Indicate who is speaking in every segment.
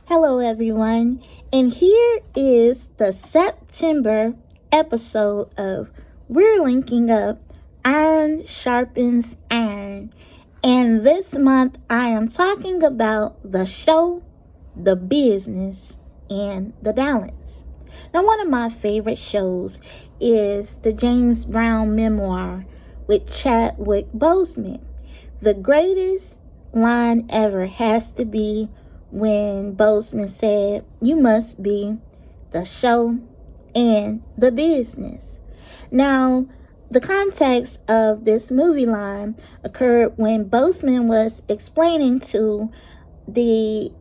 Speaker 1: Hello, everyone, and here is the September episode of We're Linking Up Iron Sharpens Iron. And this month, I am talking about the show, the business, and the balance. Now, one of my favorite shows is the James Brown memoir with Chadwick Boseman. The greatest line ever has to be when Boseman said, "You must be the show and the business." Now, the context of this movie line occurred when Boseman was explaining to the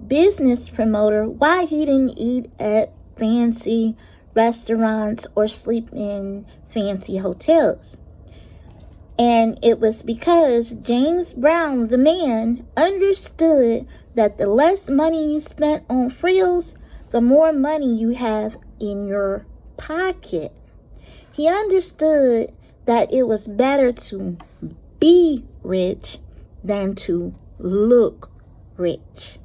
Speaker 1: business promoter why he didn't eat at fancy restaurants or sleep in fancy hotels. And it was because James Brown, the man, understood that the less money you spent on frills, the more money you have in your pocket. He understood that it was better to be rich than to look rich.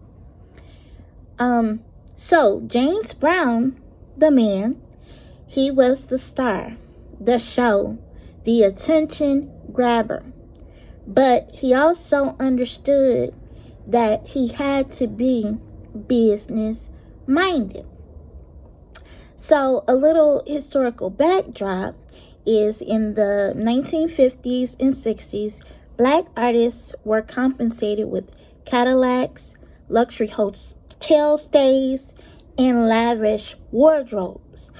Speaker 1: So James Brown, the man, he was the star, the show, the attention grabber. But he also understood that he had to be business minded. So a little historical backdrop is in the 1950s and 60s, black artists were compensated with Cadillacs, luxury hotel stays, and lavish wardrobes.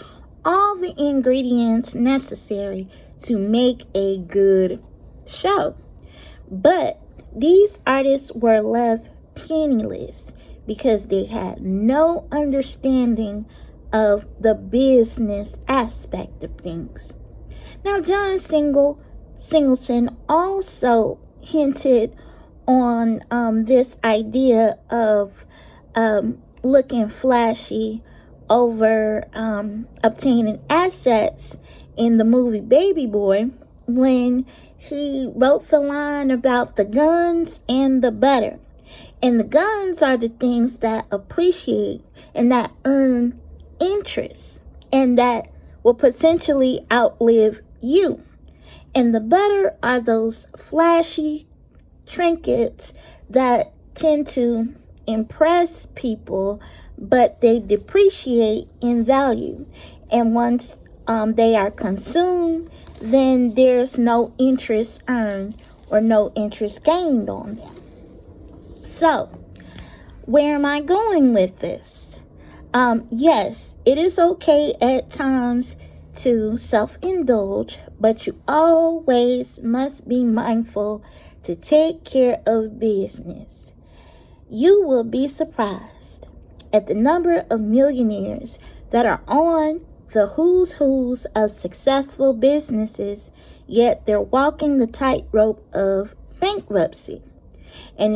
Speaker 1: All the ingredients necessary to make a good show. But these artists were left penniless because they had no understanding of the business aspect of things. Now, John Singleton also hinted on this idea of looking flashy over obtaining assets in the movie Baby Boy when he wrote the line about the guns and the butter. And the guns are the things that appreciate and that earn interest and that will potentially outlive you. And the butter are those flashy trinkets that tend to impress people, but they depreciate in value. And once they are consumed, then there's no interest earned or no interest gained on them. So, where am I going with this? Yes, it is okay at times to self-indulge, but you always must be mindful to take care of business. You will be surprised at the number of millionaires that are on the who's of successful businesses, yet they're walking the tightrope of bankruptcy. And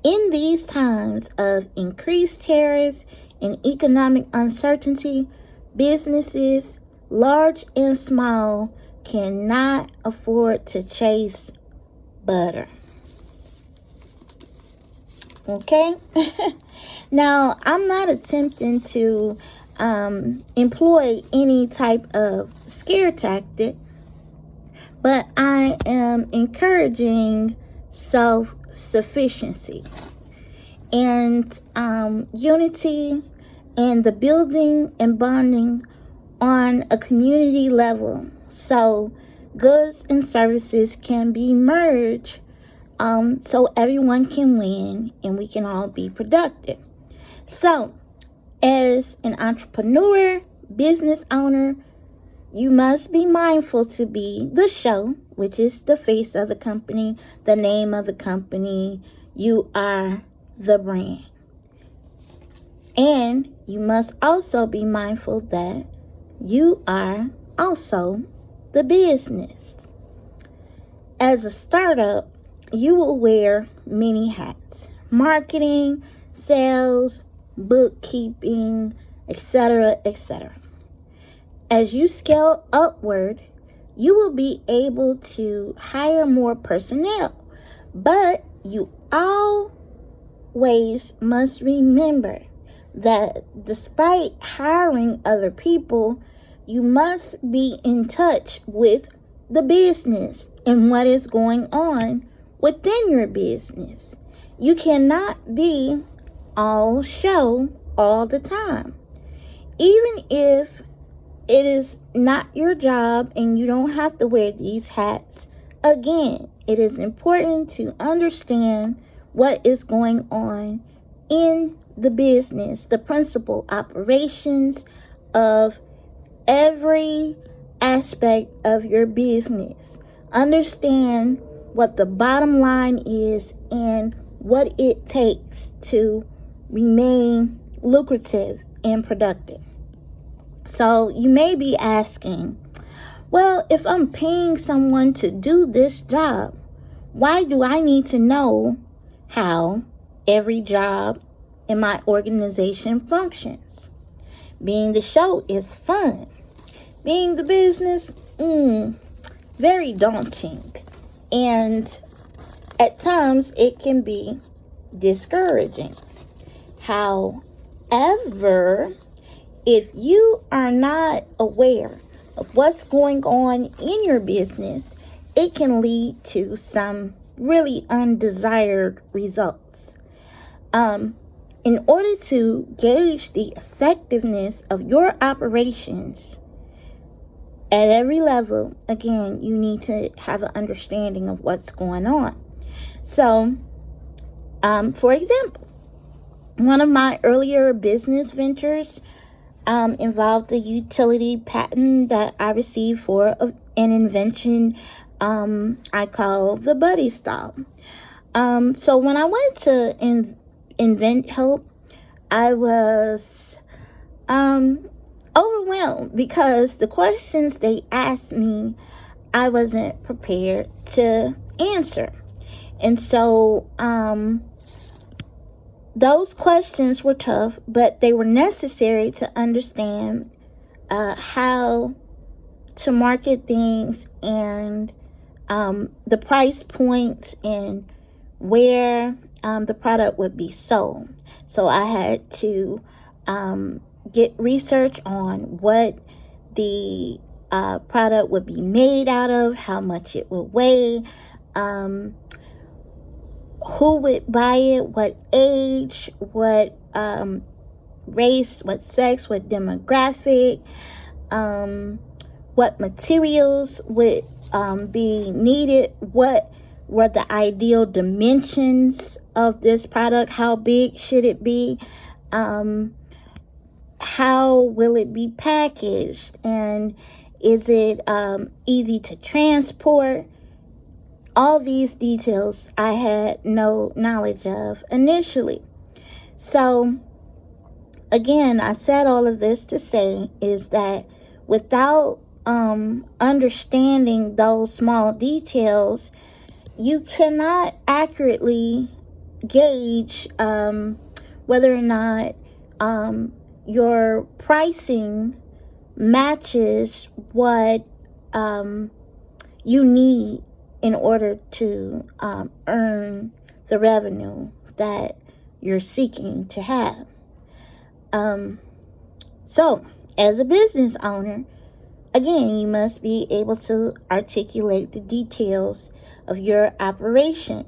Speaker 1: in these times of increased tariffs and economic uncertainty, businesses, large and small, cannot afford to chase butter. Okay? Now, I'm not attempting to employ any type of scare tactic, but I am encouraging self-sufficiency and unity and the building and bonding on a community level, so goods and services can be merged, so everyone can win and we can all be productive. So, as an entrepreneur, business owner, you must be mindful to be the show, which is the face of the company, the name of the company. You are the brand. And you must also be mindful that you are also the business. As a startup, you will wear many hats: marketing, sales, bookkeeping, etc., etc. As you scale upward, you will be able to hire more personnel, but you always must remember that despite hiring other people, you must be in touch with the business and what is going on within your business. You cannot be all show all the time. Even if it is not your job and you don't have to wear these hats, again, it is important to understand what is going on in the business, the principal operations of every aspect of your business. Understand what the bottom line is and what it takes to remain lucrative and productive. So you may be asking, well, if I'm paying someone to do this job, why do I need to know how every job in my organization functions? Being the show is fun. Being the business, very daunting. And at times it can be discouraging. However, if you are not aware of what's going on in your business, it can lead to some really undesired results. In order to gauge the effectiveness of your operations at every level, again, you need to have an understanding of what's going on. So, for example, one of my earlier business ventures involved a utility patent that I received for an invention I call the buddy style. So when I went to invent help, I was overwhelmed because the questions they asked me, I wasn't prepared to answer. And so those questions were tough, but they were necessary to understand how to market things and the price points and where the product would be sold. So I had to get research on what the product would be made out of, how much it would weigh, who would buy it, what age, what race, what sex, what demographic, what materials would be needed, what were the ideal dimensions of this product, how big should it be, how will it be packaged, and is it easy to transport. All these details I had no knowledge of initially. So again, I said all of this to say is that without understanding those small details, you cannot accurately gauge whether or not your pricing matches what you need in order to earn the revenue that you're seeking to have. So, as a business owner, again, you must be able to articulate the details of your operation.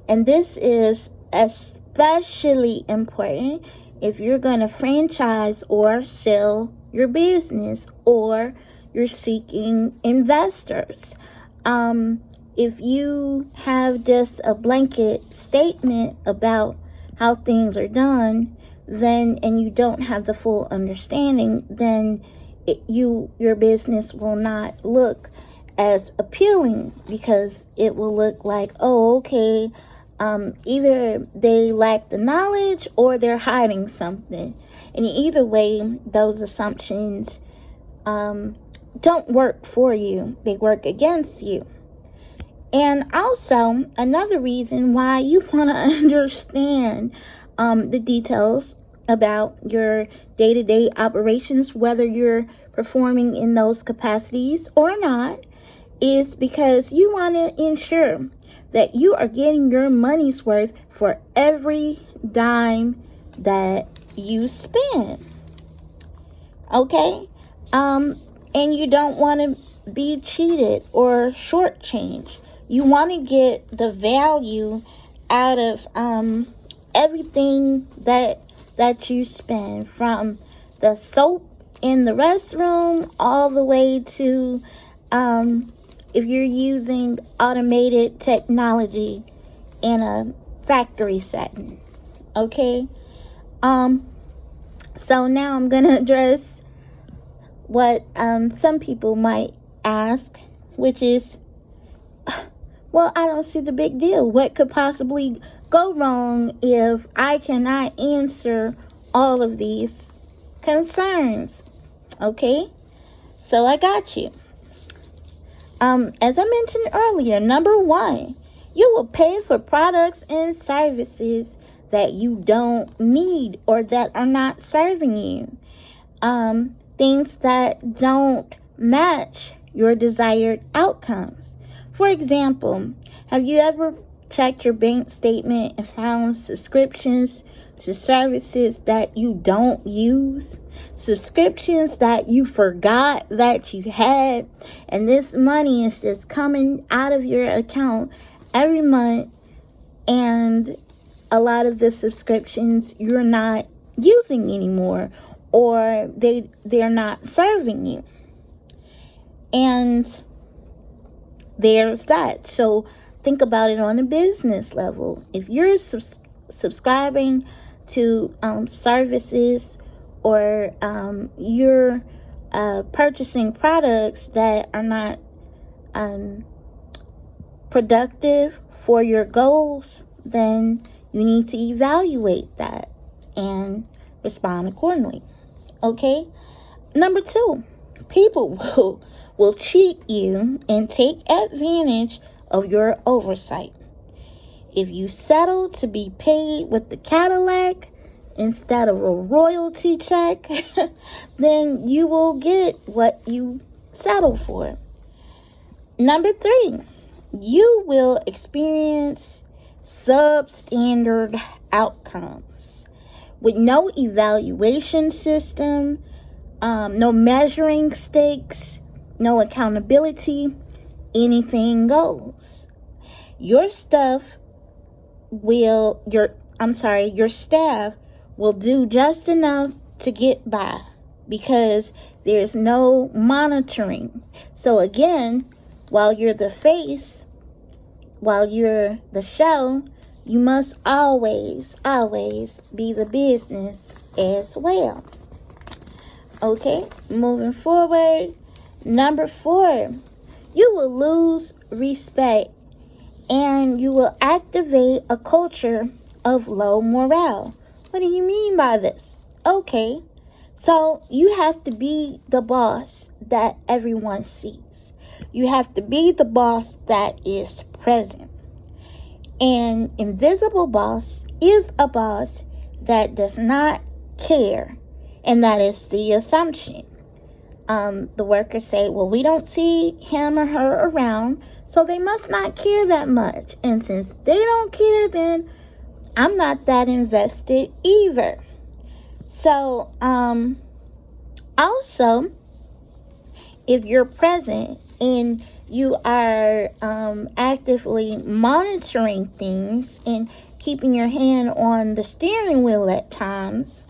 Speaker 1: And this is especially important if you're going to franchise or sell your business or you're seeking investors. If you have just a blanket statement about how things are done, then and you don't have the full understanding, then your business will not look as appealing, because it will look like, oh, okay, either they lack the knowledge or they're hiding something. And either way, those assumptions don't work for you. They work against you. And also, another reason why you want to understand the details about your day-to-day operations, whether you're performing in those capacities or not, is because you want to ensure that you are getting your money's worth for every dime that you spend. Okay? And you don't want to be cheated or shortchanged. You want to get the value out of everything that you spend, from the soap in the restroom all the way to if you're using automated technology in a factory setting. Okay? So now I'm going to address what some people might ask, which is, well, I don't see the big deal. What could possibly go wrong if I cannot answer all of these concerns? Okay, so I got you. As I mentioned earlier, number one, you will pay for products and services that you don't need or that are not serving you. Things that don't match your desired outcomes. For example, have you ever checked your bank statement and found subscriptions to services that you don't use? Subscriptions that you forgot that you had, and this money is just coming out of your account every month, and a lot of the subscriptions you're not using anymore, or they're not serving you. And there's that. So think about it on a business level. If you're subscribing to services, or you're purchasing products that are not productive for your goals, then you need to evaluate that and respond accordingly. Okay? Number two, people will cheat you and take advantage of your oversight. If you settle to be paid with the Cadillac instead of a royalty check, then you will get what you settle for. Number three, you will experience substandard outcomes. With no evaluation system, no measuring stakes, no accountability, anything goes. Your staff will do just enough to get by because there's no monitoring. So again, while you're the face, while you're the show, you must always be the business as well. Okay, moving forward. Number four, you will lose respect and you will activate a culture of low morale. What do you mean by this? Okay, so you have to be the boss that everyone sees. You have to be the boss that is present. An invisible boss is a boss that does not care, and that is the assumption. The workers say, well, we don't see him or her around, so they must not care that much. And since they don't care, then I'm not that invested either. So, also, if you're present and you are actively monitoring things and keeping your hand on the steering wheel at times,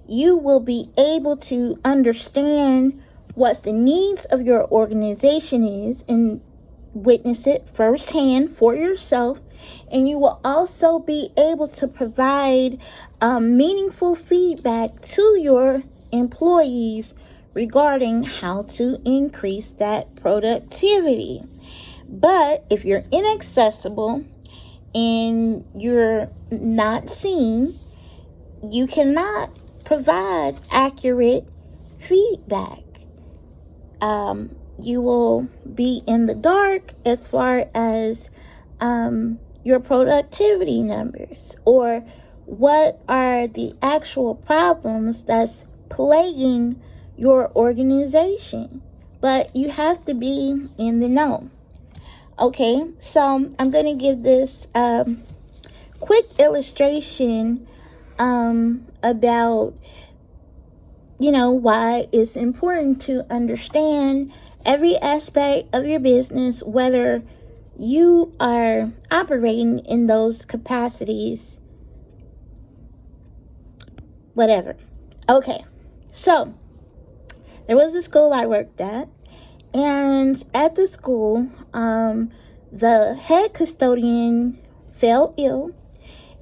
Speaker 1: you will be able to understand what the needs of your organization is and witness it firsthand for yourself. And you will also be able to provide meaningful feedback to your employees regarding how to increase that productivity. But if you're inaccessible and you're not seen, you cannot provide accurate feedback. You will be in the dark as far as your productivity numbers, or what are the actual problems that's plaguing your organization. But you have to be in the know. Okay, so I'm going to give this quick illustration about, why it's important to understand every aspect of your business, whether you are operating in those capacities, whatever. Okay, so there was a school I worked at, and at the school, the head custodian fell ill,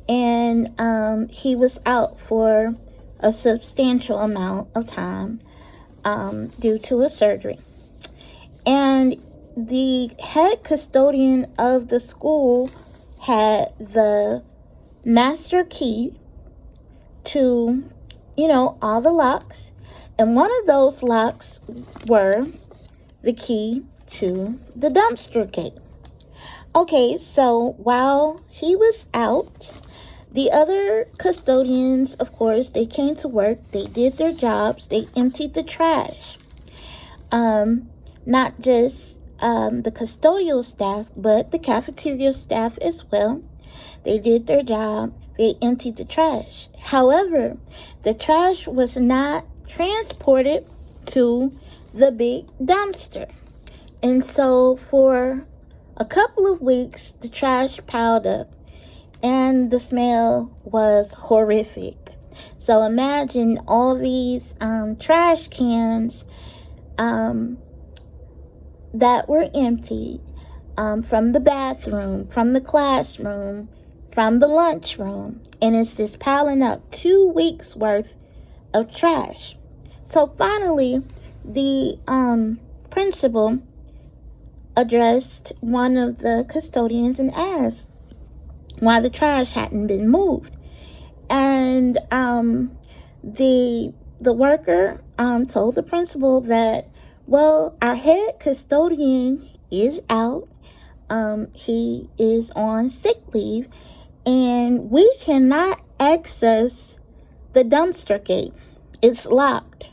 Speaker 1: and he was out for a substantial amount of time due to a surgery. And the head custodian of the school had the master key to, all the locks. And one of those locks were the key to the dumpster gate. Okay, so while he was out, the other custodians, of course, they came to work. They did their jobs. They emptied the trash. Not just the custodial staff, but the cafeteria staff as well. They did their job. They emptied the trash. However, the trash was not transported to the big dumpster. And so for a couple of weeks, the trash piled up, and the smell was horrific. So imagine all these trash cans that were emptied from the bathroom, from the classroom, from the lunchroom, and it's just piling up 2 weeks worth of trash. So finally, the principal addressed one of the custodians and asked why the trash hadn't been moved. And the worker told the principal that, well, our head custodian is out. He is on sick leave, and we cannot access the dumpster gate. It's locked.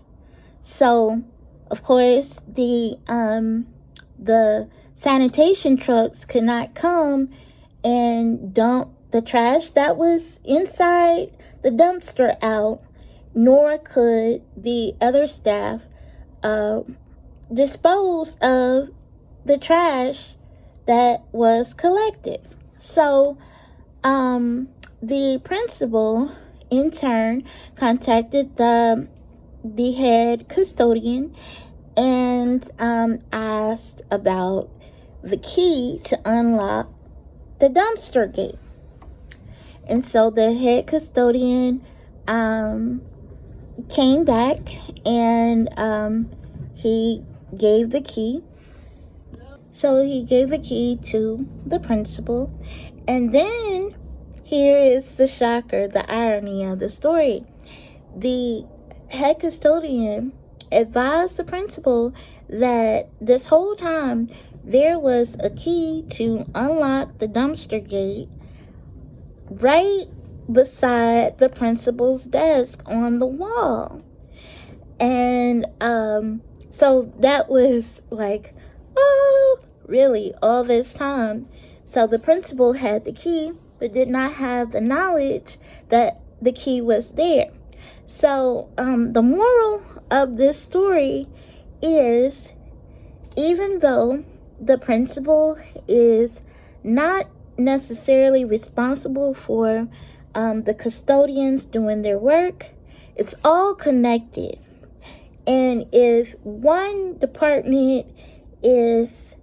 Speaker 1: So, of course, the sanitation trucks could not come and dump the trash that was inside the dumpster out, nor could the other staff dispose of the trash that was collected. So the principal in turn contacted the head custodian and asked about the key to unlock the dumpster gate. And so the head custodian came back, and he gave the key. So he gave the key to the principal. And then here is the shocker, the irony of the story. The head custodian advised the principal that this whole time there was a key to unlock the dumpster gate right beside the principal's desk on the wall. And so that was like, oh, really, all this time. So the principal had the key, but did not have the knowledge that the key was there. So the moral of this story is, even though the principal is not necessarily responsible for the custodians doing their work, it's all connected. And if one department is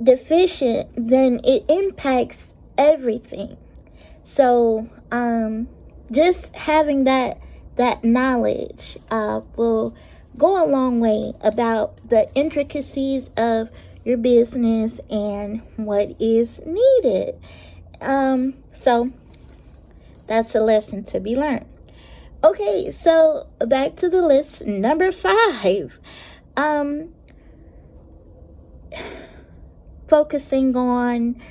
Speaker 1: deficient, then it impacts everything. So just having that knowledge will go a long way about the intricacies of your business and what is needed. So that's a lesson to be learned. Okay, so back to the list. Number 5. Focusing on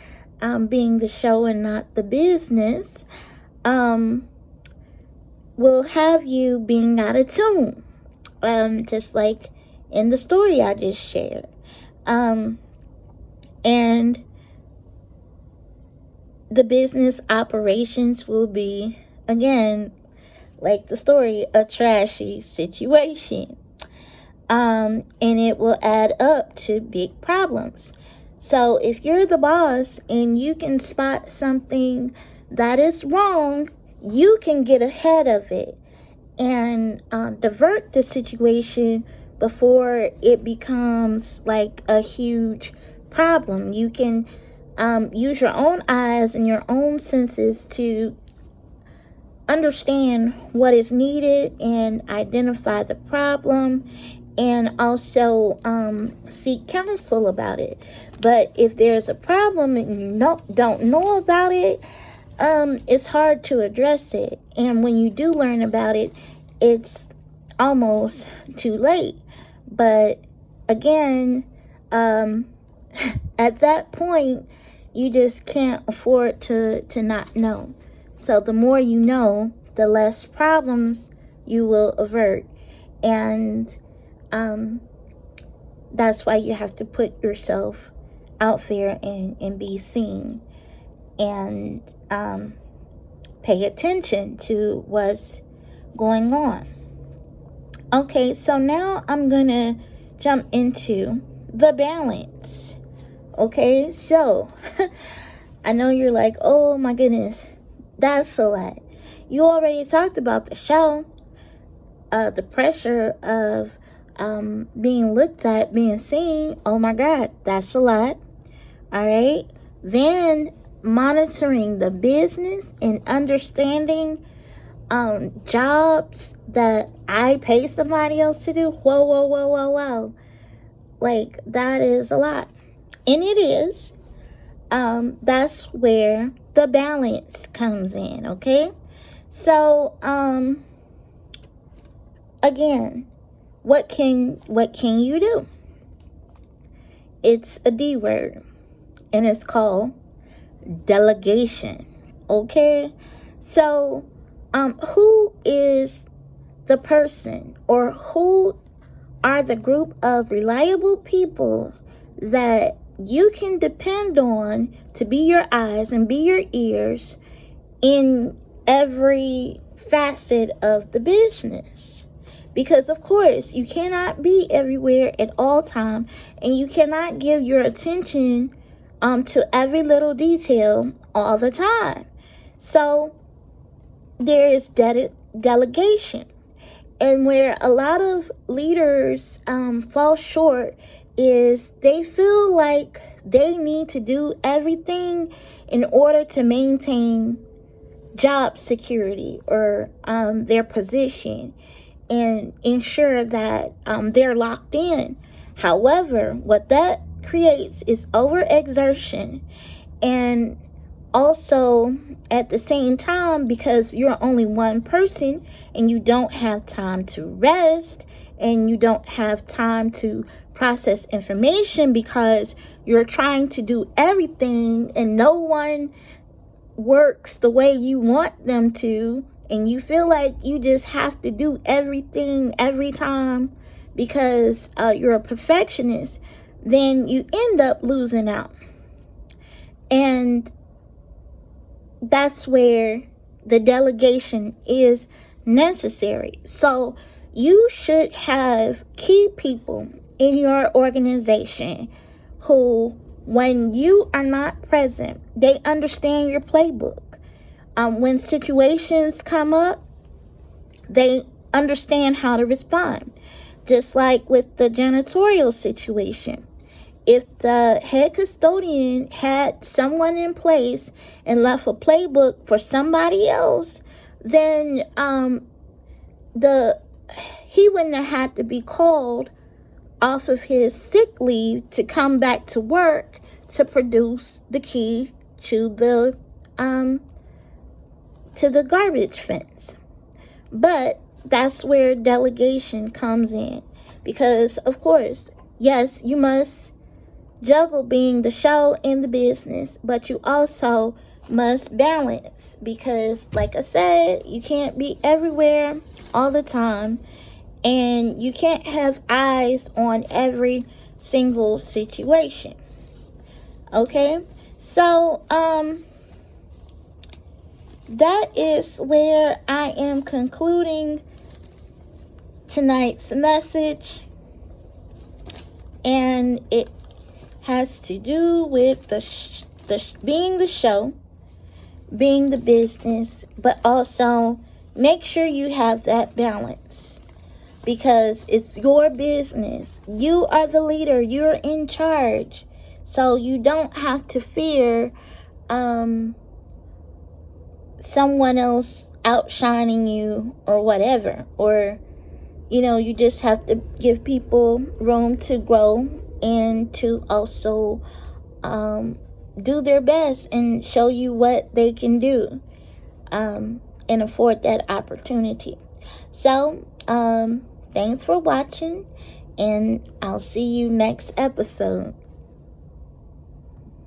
Speaker 1: being the show and not the business will have you being out of tune. Just like in the story I just shared. And the business operations will be, again, like the story, a trashy situation. And it will add up to big problems. So if you're the boss and you can spot something that is wrong, you can get ahead of it and divert the situation before it becomes like a huge problem. You can use your own eyes and your own senses to understand what is needed and identify the problem, and also seek counsel about it. But if there's a problem and you don't know about it, it's hard to address it. And when you do learn about it, it's almost too late. But again, at that point, you just can't afford to not know. So the more you know, the less problems you will avert. And that's why you have to put yourself out there and be seen. And pay attention to what's going on. Okay, so now I'm going to jump into the balance. Okay, so I know you're like, oh my goodness, that's a lot. You already talked about the show, the pressure of being looked at, being seen. Oh my God, that's a lot. All right, then monitoring the business and understanding jobs that I pay somebody else to do. Whoa. Like, that is a lot. And it is. That's where the balance comes in, okay? So, again, what can you do? It's a D word, and it's called delegation. Okay, so who is the person, or who are the group of reliable people that you can depend on to be your eyes and be your ears in every facet of the business? Because of course you cannot be everywhere at all time, and you cannot give your attention to every little detail all the time. So there is delegation. And where a lot of leaders fall short is they feel like they need to do everything in order to maintain job security or their position and ensure that they're locked in. However, what that creates is overexertion, and also at the same time, because you're only one person and you don't have time to rest and you don't have time to process information because you're trying to do everything and no one works the way you want them to, and you feel like you just have to do everything every time because you're a perfectionist, then you end up losing out. And that's where the delegation is necessary. So you should have key people in your organization who, when you are not present, they understand your playbook. When situations come up, they understand how to respond. Just like with the janitorial situation. If the head custodian had someone in place and left a playbook for somebody else, then he wouldn't have had to be called off of his sick leave to come back to work to produce the key to the garbage fence. But that's where delegation comes in, because of course, yes, you must juggle being the show and the business, but you also must balance, because like I said, you can't be everywhere all the time, and you can't have eyes on every single situation. Okay, so that is where I am concluding tonight's message. And it has to do with being the show, being the business, but also make sure you have that balance, because it's your business. You are the leader. You're in charge. So you don't have to fear someone else outshining you or whatever. Or, you just have to give people room to grow and to also do their best and show you what they can do, and afford that opportunity. So, thanks for watching, and I'll see you next episode.